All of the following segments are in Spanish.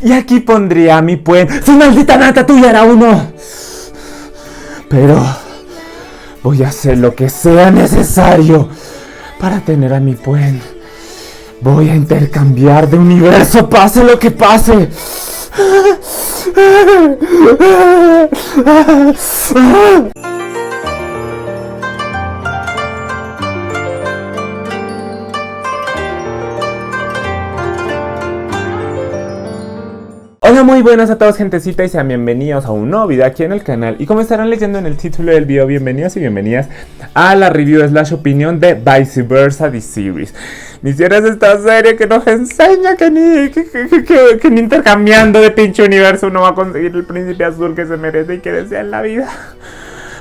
Y aquí pondría a mi Puen. ¡Su maldita nata tuya era uno! Pero voy a hacer lo que sea necesario para tener a mi Puen. Voy a intercambiar de universo, pase lo que pase. Hola, muy buenas a todos, gentecita, y sean bienvenidos a un nuevo video aquí en el canal. Y como estarán leyendo en el título del video, bienvenidos y bienvenidas a la review / opinión de Vice Versa The Series. Mis tierras, esta serie que nos enseña que ni intercambiando de pinche universo uno va a conseguir el príncipe azul que se merece y que desea en la vida.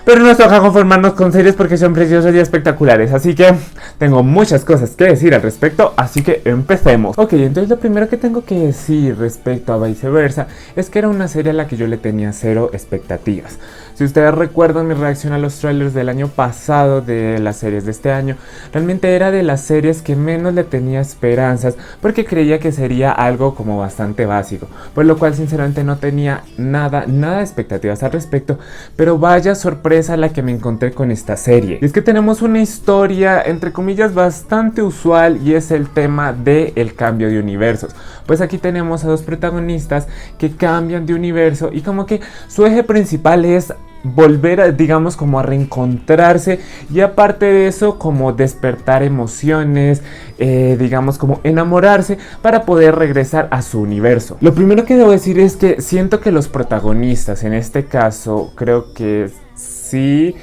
Pero nos toca conformarnos con series porque son preciosas y espectaculares. Así que tengo muchas cosas que decir al respecto, así que empecemos. Ok, entonces lo primero que tengo que decir respecto a Vice Versa es que era una serie a la que yo le tenía cero expectativas. Si ustedes recuerdan mi reacción a los trailers del año pasado de las series de este año, realmente era de las series que menos le tenía esperanzas porque creía que sería algo como bastante básico, por lo cual sinceramente no tenía nada de expectativas al respecto. Pero vaya sorpresa la que me encontré con esta serie. Y es que tenemos una historia entre comillas bastante usual, y es el tema del cambio de universos. Pues aquí tenemos a dos protagonistas que cambian de universo y como que su eje principal es volver a, digamos, como a reencontrarse, y aparte de eso como despertar emociones, digamos como enamorarse para poder regresar a su universo. Lo primero que debo decir es que siento que los protagonistas, en este caso creo que sí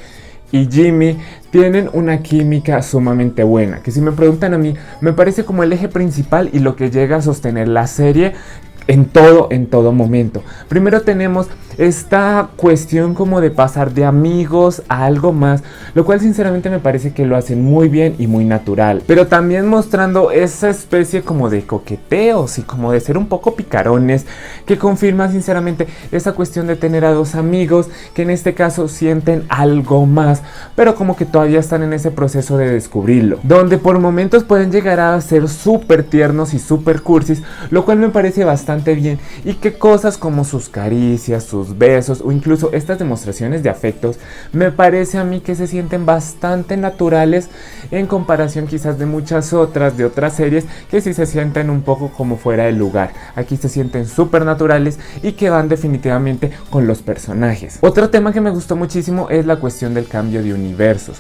y Jimmy, tienen una química sumamente buena, que si me preguntan a mí, me parece como el eje principal y lo que llega a sostener la serie en todo momento. Primero tenemos esta cuestión como de pasar de amigos a algo más, lo cual sinceramente me parece que lo hacen muy bien y muy natural, pero también mostrando esa especie como de coqueteos y como de ser un poco picarones, que confirma sinceramente esa cuestión de tener a dos amigos que en este caso sienten algo más, pero como que todavía están en ese proceso de descubrirlo, donde por momentos pueden llegar a ser súper tiernos y súper cursis, lo cual me parece bastante bien, y que cosas como sus caricias, sus besos o incluso estas demostraciones de afectos me parece a mí que se sienten bastante naturales en comparación quizás de muchas otras, de otras series que sí se sienten un poco como fuera de lugar. Aquí se sienten súper naturales y que van definitivamente con los personajes. Otro tema que me gustó muchísimo es la cuestión del cambio de universos.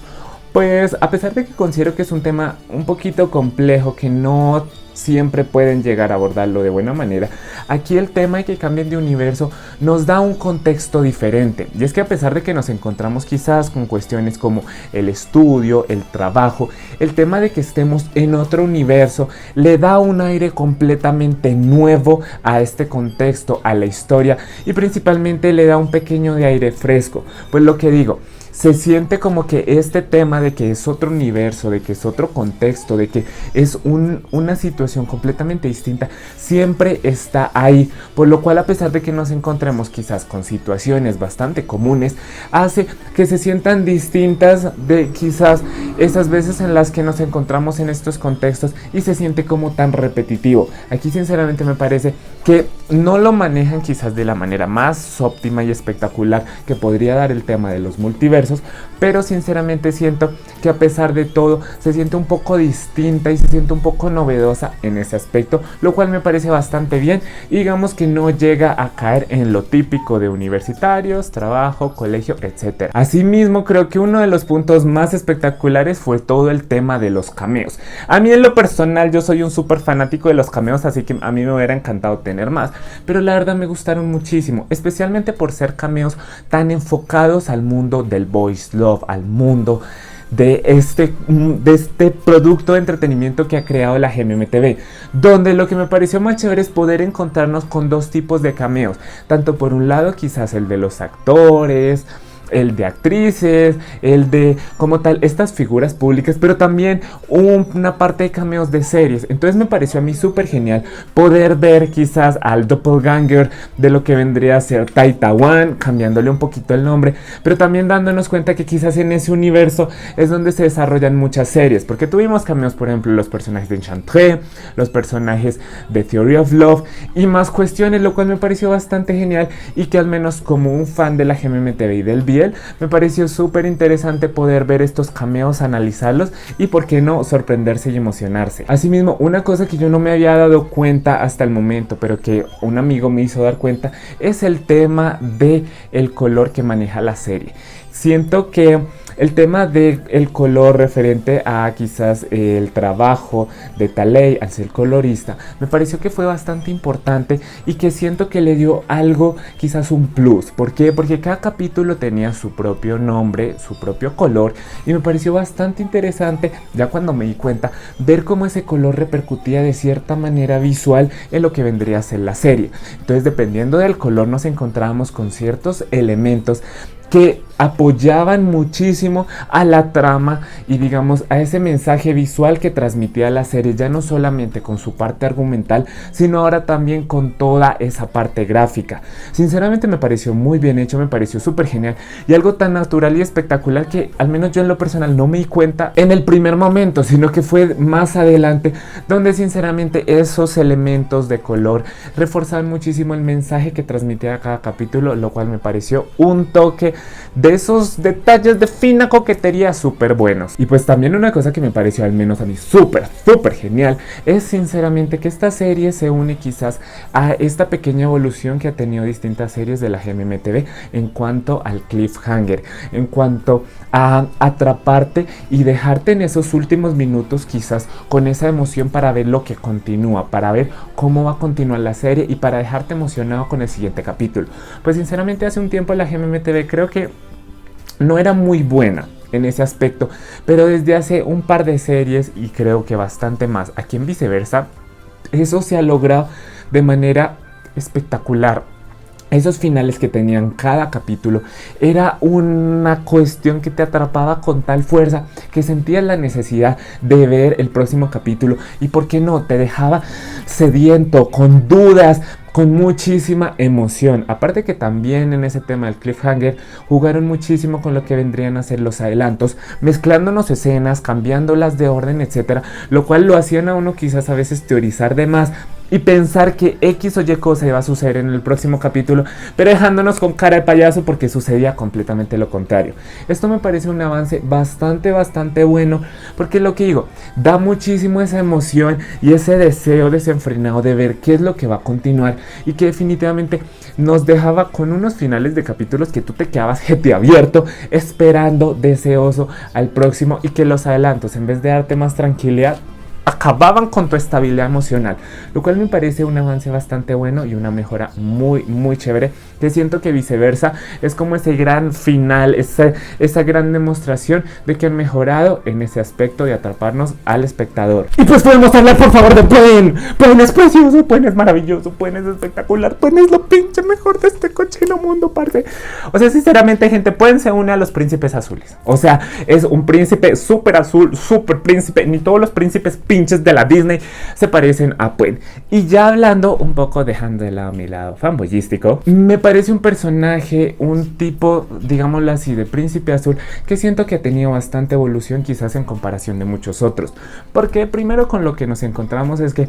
Pues a pesar de que considero que es un tema un poquito complejo, que no siempre pueden llegar a abordarlo de buena manera, aquí el tema de que cambien de universo nos da un contexto diferente. Y es que a pesar de que nos encontramos quizás con cuestiones como el estudio, el trabajo, el tema de que estemos en otro universo le da un aire completamente nuevo a este contexto, a la historia, y principalmente le da un pequeño de aire fresco. Pues lo que digo, se siente como que este tema de que es otro universo, de que es otro contexto, de que es una situación completamente distinta, siempre está ahí, por lo cual a pesar de que nos encontremos quizás con situaciones bastante comunes, hace que se sientan distintas de quizás esas veces en las que nos encontramos en estos contextos y se siente como tan repetitivo. Aquí sinceramente me parece que no lo manejan quizás de la manera más óptima y espectacular que podría dar el tema de los multiversos, pero sinceramente siento que a pesar de todo se siente un poco distinta y se siente un poco novedosa en ese aspecto, lo cual me parece bastante bien, y digamos que no llega a caer en lo típico de universitarios, trabajo, colegio, etc. Asimismo, creo que uno de los puntos más espectaculares fue todo el tema de los cameos. A mí en lo personal yo soy un súper fanático de los cameos, así que a mí me hubiera encantado tener más, pero la verdad me gustaron muchísimo, especialmente por ser cameos tan enfocados al mundo del voice love, al mundo de este producto de entretenimiento que ha creado la GMMTV, donde lo que me pareció más chévere es poder encontrarnos con dos tipos de cameos, tanto por un lado quizás el de los actores, el de actrices, el de como tal estas figuras públicas, pero también una parte de cameos de series. Entonces me pareció a mí súper genial poder ver quizás al doppelganger de lo que vendría a ser Taita Wan, cambiándole un poquito el nombre, pero también dándonos cuenta que quizás en ese universo es donde se desarrollan muchas series, porque tuvimos cameos, por ejemplo, los personajes de Enchantré, los personajes de Theory of Love y más cuestiones, lo cual me pareció bastante genial y que al menos como un fan de la GMMTV y del BL me pareció súper interesante poder ver estos cameos, analizarlos y por qué no sorprenderse y emocionarse. Asimismo, una cosa que yo no me había dado cuenta hasta el momento, pero que un amigo me hizo dar cuenta, es el tema de el color que maneja la serie. Siento que el tema del color referente a quizás el trabajo de Talay al ser colorista me pareció que fue bastante importante y que siento que le dio algo, quizás un plus. ¿Por qué? Porque cada capítulo tenía su propio nombre, su propio color y me pareció bastante interesante ya cuando me di cuenta ver cómo ese color repercutía de cierta manera visual en lo que vendría a ser la serie. Entonces, dependiendo del color nos encontrábamos con ciertos elementos que apoyaban muchísimo a la trama y digamos a ese mensaje visual que transmitía la serie, ya no solamente con su parte argumental, sino ahora también con toda esa parte gráfica. Sinceramente me pareció muy bien hecho, me pareció súper genial y algo tan natural y espectacular que al menos yo en lo personal no me di cuenta en el primer momento, sino que fue más adelante donde sinceramente esos elementos de color reforzaban muchísimo el mensaje que transmitía cada capítulo, lo cual me pareció un toque de esos detalles de fina coquetería súper buenos. Y pues también una cosa que me pareció al menos a mí súper genial es sinceramente que esta serie se une quizás a esta pequeña evolución que ha tenido distintas series de la GMMTV en cuanto al cliffhanger, en cuanto a atraparte y dejarte en esos últimos minutos quizás con esa emoción para ver lo que continúa, para ver cómo va a continuar la serie y para dejarte emocionado con el siguiente capítulo. Pues sinceramente hace un tiempo la GMMTV creo que no era muy buena en ese aspecto, pero desde hace un par de series y creo que bastante más aquí en Viceversa, eso se ha logrado de manera espectacular. Esos finales que tenían cada capítulo era una cuestión que te atrapaba con tal fuerza que sentías la necesidad de ver el próximo capítulo y por qué no, te dejaba sediento, con dudas, con muchísima emoción. Aparte que también en ese tema del cliffhanger jugaron muchísimo con lo que vendrían a ser los adelantos, mezclándonos escenas, cambiándolas de orden, etcétera, lo cual lo hacían a uno quizás a veces teorizar de más y pensar que X o Y cosa iba a suceder en el próximo capítulo, pero dejándonos con cara de payaso porque sucedía completamente lo contrario. Esto me parece un avance bastante bueno, porque lo que digo, da muchísimo esa emoción y ese deseo desenfrenado de ver qué es lo que va a continuar y que definitivamente nos dejaba con unos finales de capítulos que tú te quedabas abierto, esperando, deseoso al próximo, y que los adelantos, en vez de darte más tranquilidad, acababan con tu estabilidad emocional, lo cual me parece un avance bastante bueno y una mejora muy chévere, que siento que Viceversa es como ese gran final, esa gran demostración de que han mejorado en ese aspecto de atraparnos al espectador. Y pues podemos hablar por favor de Puen. Puen es precioso, Puen es maravilloso, Puen es espectacular, Puen es lo pinche mejor de este cochino mundo, parce. O sea, sinceramente, gente, Puen se une a los príncipes azules. O sea, es un príncipe súper azul, súper príncipe. Ni todos los príncipes pinches de la Disney se parecen a Puen. Y ya hablando un poco, dejando de lado mi lado fanboyístico, me parece un personaje, un tipo, digámoslo así, de príncipe azul, que siento que ha tenido bastante evolución quizás en comparación de muchos otros. Porque primero con lo que nos encontramos es que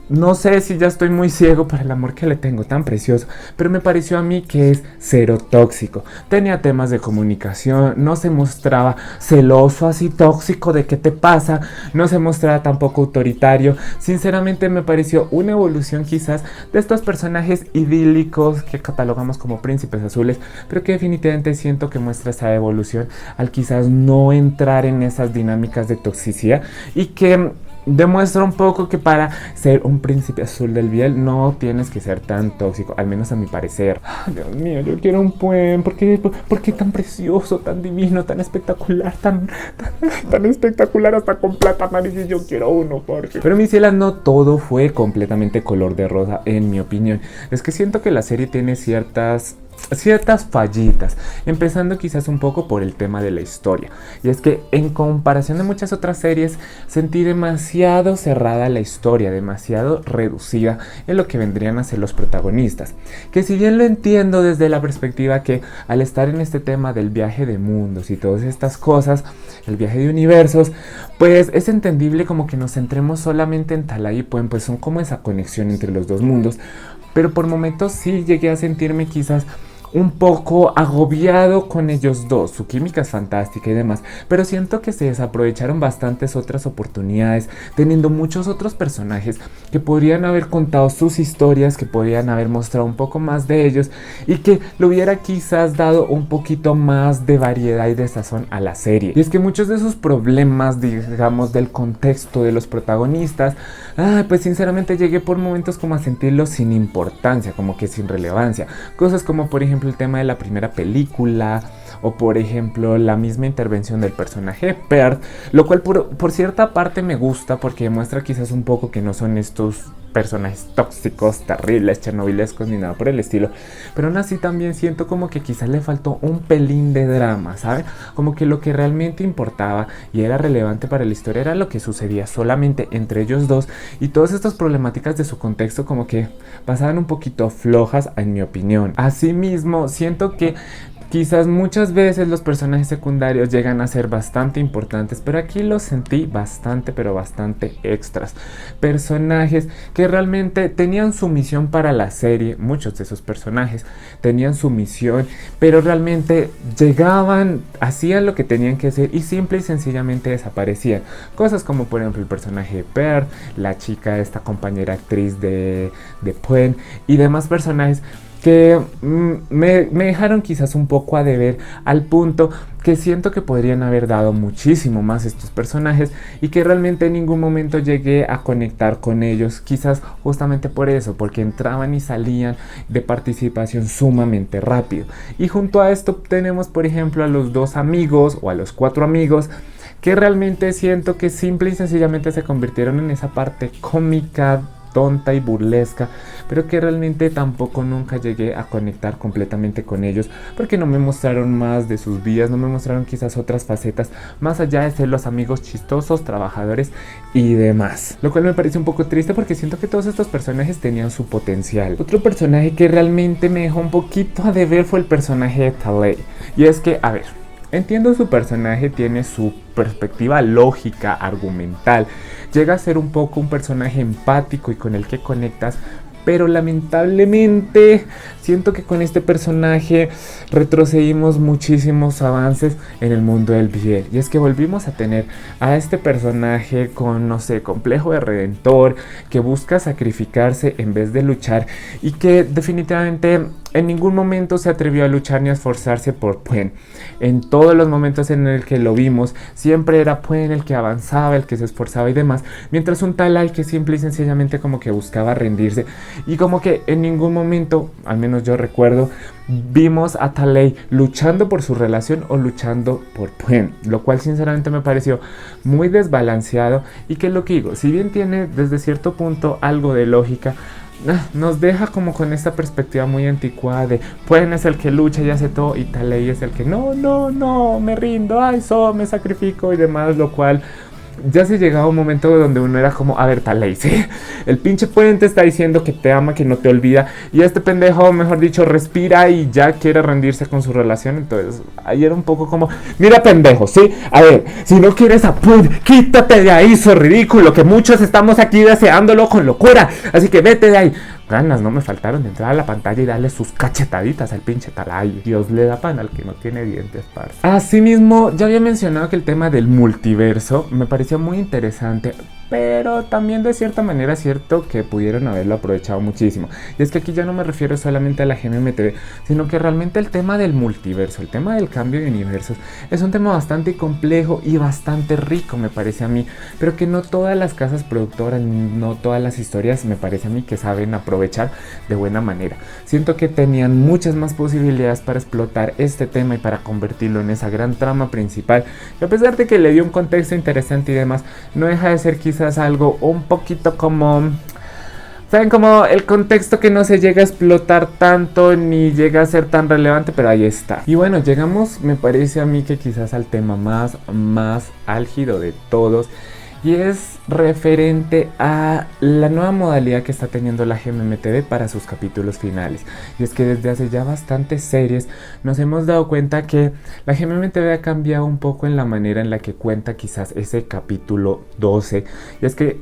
no sé si ya estoy muy ciego por el amor que le tengo tan precioso, pero me pareció a mí que es cero tóxico. Tenía temas de comunicación, no se mostraba celoso así tóxico de qué te pasa, no se mostraba tampoco autoritario. Sinceramente me pareció una evolución quizás de estos personajes idílicos que catalogamos como príncipes azules, pero que definitivamente siento que muestra esa evolución al quizás no entrar en esas dinámicas de toxicidad y que demuestra un poco que para ser un príncipe azul del Biel no tienes que ser tan tóxico, al menos a mi parecer. Dios mío, yo quiero un Puen. ¿Por qué tan precioso, tan divino, tan espectacular, tan espectacular, hasta con plata amarilla? Yo quiero uno, porque... Pero mis cielas, no todo fue completamente color de rosa, en mi opinión. Es que siento que la serie tiene ciertas ciertas fallitas, empezando quizás un poco por el tema de la historia. Y es que en comparación de muchas otras series, sentí demasiado cerrada la historia, demasiado reducida en lo que vendrían a ser los protagonistas. Que si bien lo entiendo desde la perspectiva que al estar en este tema del viaje de mundos y todas estas cosas, el viaje de universos, pues es entendible como que nos centremos solamente en Talay y Puen, pues son como esa conexión entre los dos mundos. Pero por momentos sí llegué a sentirme quizás un poco agobiado con ellos dos. Su química es fantástica y demás, pero siento que se desaprovecharon bastantes otras oportunidades, teniendo muchos otros personajes que podrían haber contado sus historias, que podrían haber mostrado un poco más de ellos y que le hubiera quizás dado un poquito más de variedad y de sazón a la serie. Y es que muchos de esos problemas, digamos, del contexto de los protagonistas, pues sinceramente llegué por momentos como a sentirlos sin importancia, como que sin relevancia. Cosas como por ejemplo el tema de la primera película, o por ejemplo la misma intervención del personaje Pearl, lo cual por cierta parte me gusta porque demuestra quizás un poco que no son estos personajes tóxicos, terribles, chernobilescos ni nada por el estilo, pero aún así también siento como que quizás le faltó un pelín de drama, ¿saben? Como que lo que realmente importaba y era relevante para la historia era lo que sucedía solamente entre ellos dos, y todas estas problemáticas de su contexto como que pasaban un poquito flojas en mi opinión. Asimismo, siento que quizás muchas veces los personajes secundarios llegan a ser bastante importantes, pero aquí los sentí bastante, pero bastante extras. Personajes que realmente tenían su misión para la serie, muchos de esos personajes tenían su misión, pero realmente llegaban, hacían lo que tenían que hacer y simple y sencillamente desaparecían. Cosas como por ejemplo el personaje de Pearl, la chica, esta compañera actriz de Puen y demás personajes que me dejaron quizás un poco a deber, al punto que siento que podrían haber dado muchísimo más estos personajes y que realmente en ningún momento llegué a conectar con ellos, quizás justamente por eso, porque entraban y salían de participación sumamente rápido. Y junto a esto tenemos por ejemplo a los dos amigos o a los cuatro amigos, que realmente siento que simple y sencillamente se convirtieron en esa parte cómica, tonta y burlesca, pero que realmente tampoco nunca llegué a conectar completamente con ellos, porque no me mostraron más de sus vidas, no me mostraron quizás otras facetas, más allá de ser los amigos chistosos, trabajadores y demás. Lo cual me parece un poco triste porque siento que todos estos personajes tenían su potencial. Otro personaje que realmente me dejó un poquito a deber fue el personaje de Talay. Y es que, a ver, entiendo su personaje, tiene su perspectiva lógica, argumental, llega a ser un poco un personaje empático y con el que conectas, pero lamentablemente siento que con este personaje retrocedimos muchísimos avances en el mundo del BL. Y es que volvimos a tener a este personaje con, no sé, complejo de redentor, que busca sacrificarse en vez de luchar y que definitivamente en ningún momento se atrevió a luchar ni a esforzarse por Puen. En todos los momentos en el que lo vimos, siempre era Puen el que avanzaba, el que se esforzaba y demás, mientras un Talay que simple y sencillamente como que buscaba rendirse, y como que en ningún momento, al menos yo recuerdo, vimos a Talay luchando por su relación o luchando por Puen, lo cual sinceramente me pareció muy desbalanceado y que lo que digo, si bien tiene desde cierto punto algo de lógica, nos deja como con esta perspectiva muy anticuada de Puen es el que lucha y hace todo y Talay es el que no, me rindo, me sacrifico y demás, lo cual ya se llegaba un momento donde uno era como, a ver, Talay, ¿sí? El pinche Puen te está diciendo que te ama, que no te olvida, y este pendejo, mejor dicho, respira y ya quiere rendirse con su relación. Entonces ahí era un poco como, mira pendejo, ¿sí? A ver, si no quieres a Puen, quítate de ahí, so ridículo, que muchos estamos aquí deseándolo con locura, así que vete de ahí. Ganas no me faltaron de entrar a la pantalla y darle sus cachetaditas al pinche Talay. Dios le da pan al que no tiene dientes, parce. Asimismo, ya había mencionado que el tema del multiverso me parecía muy interesante, pero también de cierta manera es cierto que pudieron haberlo aprovechado muchísimo. Y es que aquí ya no me refiero solamente a la GMMTV, sino que realmente el tema del multiverso, el tema del cambio de universos, es un tema bastante complejo y bastante rico, me parece a mí, pero que no todas las casas productoras, no todas las historias, me parece a mí, que saben aprovechar de buena manera. Siento que tenían muchas más posibilidades para explotar este tema y para convertirlo en esa gran trama principal, y a pesar de que le dio un contexto interesante y demás, no deja de ser quizás algo un poquito como Saben, como el contexto que no se llega a explotar tanto ni llega a ser tan relevante, pero ahí está. Y bueno, llegamos, me parece a mí que quizás al tema más álgido de todos. Y es referente a la nueva modalidad que está teniendo la GMMTV para sus capítulos finales. Y es que desde hace ya bastantes series nos hemos dado cuenta que la GMMTV ha cambiado un poco en la manera en la que cuenta quizás ese capítulo 12. Y es que,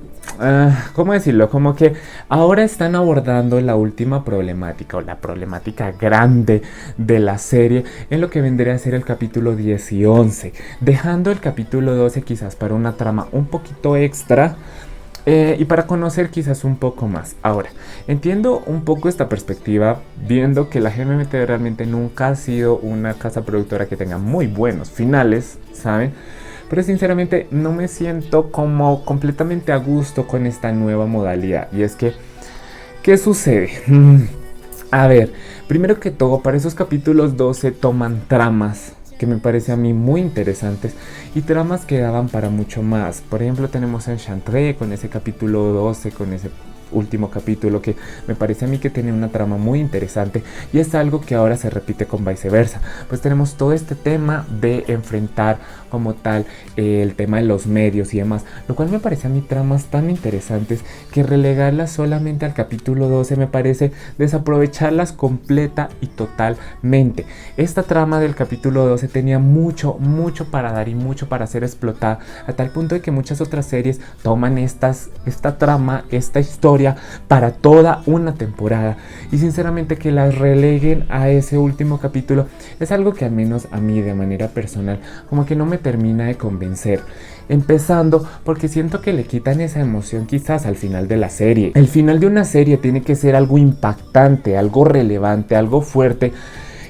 ¿cómo decirlo? Como que ahora están abordando la última problemática o la problemática grande de la serie en lo que vendría a ser el capítulo 10 y 11, dejando el capítulo 12 quizás para una trama un poquito extra. Y para conocer quizás un poco más. Ahora, entiendo un poco esta perspectiva, viendo que la GMMTV realmente nunca ha sido una casa productora que tenga muy buenos finales, ¿saben? Pero sinceramente no me siento como completamente a gusto con esta nueva modalidad. Y es que, ¿qué sucede? A ver, primero que todo, para esos capítulos 12 toman tramas que me parece a mí muy interesantes y tramas que daban para mucho más. Por ejemplo, tenemos a Enchantré con ese capítulo 12, con ese último capítulo que me parece a mí que tiene una trama muy interesante y es algo que ahora se repite con Viceversa. Pues tenemos todo este tema de enfrentar como tal el tema de los medios y demás, lo cual me parece a mí tramas tan interesantes que relegarlas solamente al capítulo 12 me parece desaprovecharlas completa y totalmente. Esta trama del capítulo 12 tenía mucho para dar y mucho para ser explotada, a tal punto de que muchas otras series toman esta trama, esta historia para toda una temporada, y sinceramente que las releguen a ese último capítulo es algo que al menos a mí de manera personal como que no me termina de convencer. Empezando porque siento que le quitan esa emoción quizás al final de la serie. El final de una serie tiene que ser algo impactante, algo relevante, algo fuerte,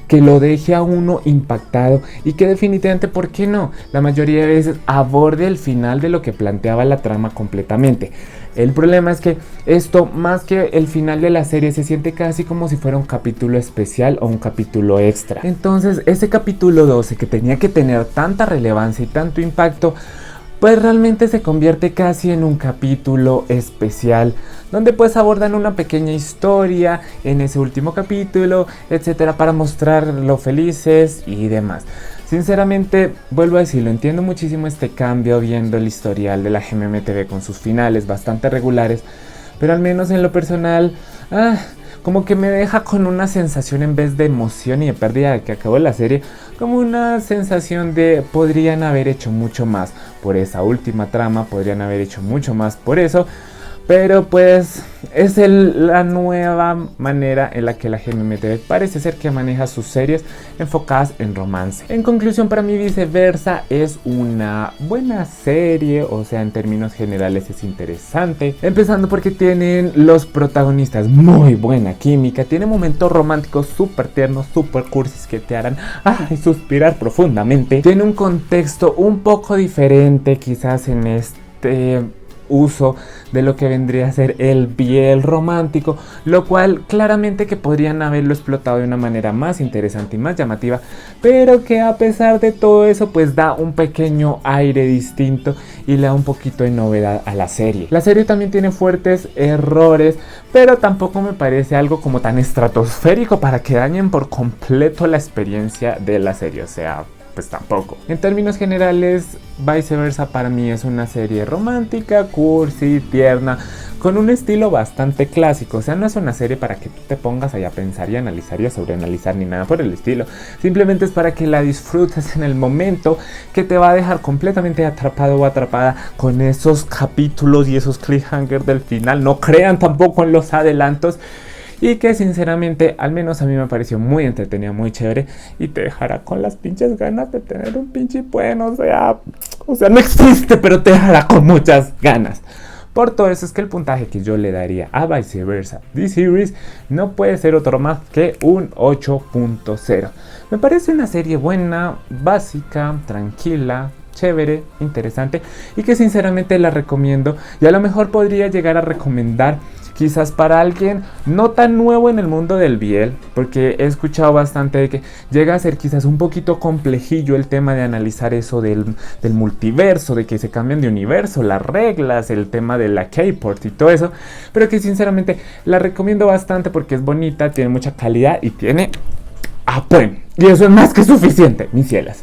que lo deje a uno impactado y que definitivamente, ¿por qué no?, la mayoría de veces aborde el final de lo que planteaba la trama completamente. El problema es que esto, más que el final de la serie, se siente casi como si fuera un capítulo especial o un capítulo extra. Entonces, ese capítulo 12 que tenía que tener tanta relevancia y tanto impacto, pues realmente se convierte casi en un capítulo especial, donde pues abordan una pequeña historia en ese último capítulo, etcétera, para mostrar lo felices y demás. Sinceramente, vuelvo a decirlo, entiendo muchísimo este cambio viendo el historial de la GMMTV con sus finales bastante regulares, pero al menos en lo personal, como que me deja con una sensación, en vez de emoción y de pérdida de que acabó la serie, como una sensación de podrían haber hecho mucho más por esa última trama, podrían haber hecho mucho más por eso. Pero pues es la nueva manera en la que la GMMTV parece ser que maneja sus series enfocadas en romance. En conclusión, para mí Viceversa es una buena serie, o sea, en términos generales es interesante. Empezando porque tienen los protagonistas muy buena química, tiene momentos románticos súper tiernos, súper cursis que te harán suspirar profundamente. Tiene un contexto un poco diferente quizás en este uso de lo que vendría a ser el biel romántico, lo cual claramente que podrían haberlo explotado de una manera más interesante y más llamativa, pero que a pesar de todo eso pues da un pequeño aire distinto y le da un poquito de novedad a la serie. La serie también tiene fuertes errores, pero tampoco me parece algo como tan estratosférico para que dañen por completo la experiencia de la serie, o sea, pues tampoco. En términos generales, Viceversa para mí es una serie romántica, cursi, tierna, con un estilo bastante clásico. O sea, no es una serie para que tú te pongas ahí a pensar y analizar y a sobreanalizar ni nada por el estilo. Simplemente es para que la disfrutes en el momento, que te va a dejar completamente atrapado o atrapada con esos capítulos y esos cliffhangers del final. No crean tampoco en los adelantos. Y que sinceramente, al menos a mí me pareció muy entretenida, muy chévere. Y te dejará con las pinches ganas de tener un pinche bueno. O sea, no existe, pero te dejará con muchas ganas. Por todo eso es que el puntaje que yo le daría a Viceversa The Series no puede ser otro más que un 8.0. Me parece una serie buena, básica, tranquila, chévere, interesante, y que sinceramente la recomiendo. Y a lo mejor podría llegar a recomendar quizás para alguien no tan nuevo en el mundo del BL, porque he escuchado bastante de que llega a ser quizás un poquito complejillo el tema de analizar eso del multiverso, de que se cambian de universo, las reglas, el tema de la K-port y todo eso, pero que sinceramente la recomiendo bastante porque es bonita, tiene mucha calidad y tiene bueno, y eso es más que suficiente, mis cielas.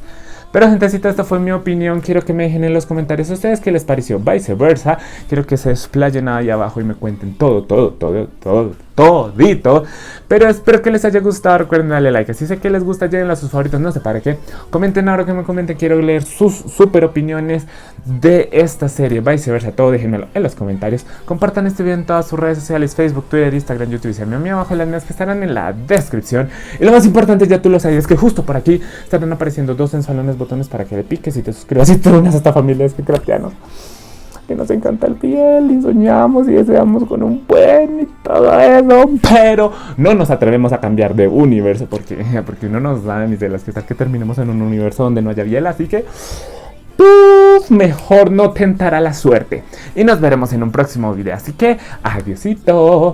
Pero gentecita, esta fue mi opinión. Quiero que me dejen en los comentarios a ustedes qué les pareció Viceversa. Quiero que se desplayen ahí abajo y me cuenten todito. Pero espero que les haya gustado. Recuerden darle like. Si sé que les gusta, llévenlo a sus favoritos. No sé para qué. Comenten ahora que me comenten. Quiero leer sus super opiniones de esta serie Viceversa. Todo déjenmelo en los comentarios. Compartan este video en todas sus redes sociales: Facebook, Twitter, Instagram, YouTube y síganme abajo en las mías que estarán en la descripción. Y lo más importante, ya tú lo sabes, que justo por aquí estarán apareciendo dos sensualones botones para que le piques y te suscribas y te unas a esta familia de craftianos que nos encanta el piel y soñamos y deseamos con un buen y todo eso, pero no nos atrevemos a cambiar de universo porque no nos da ni de las que terminemos en un universo donde no haya biel, así que mejor no tentar a la suerte y nos veremos en un próximo video, así que adiosito.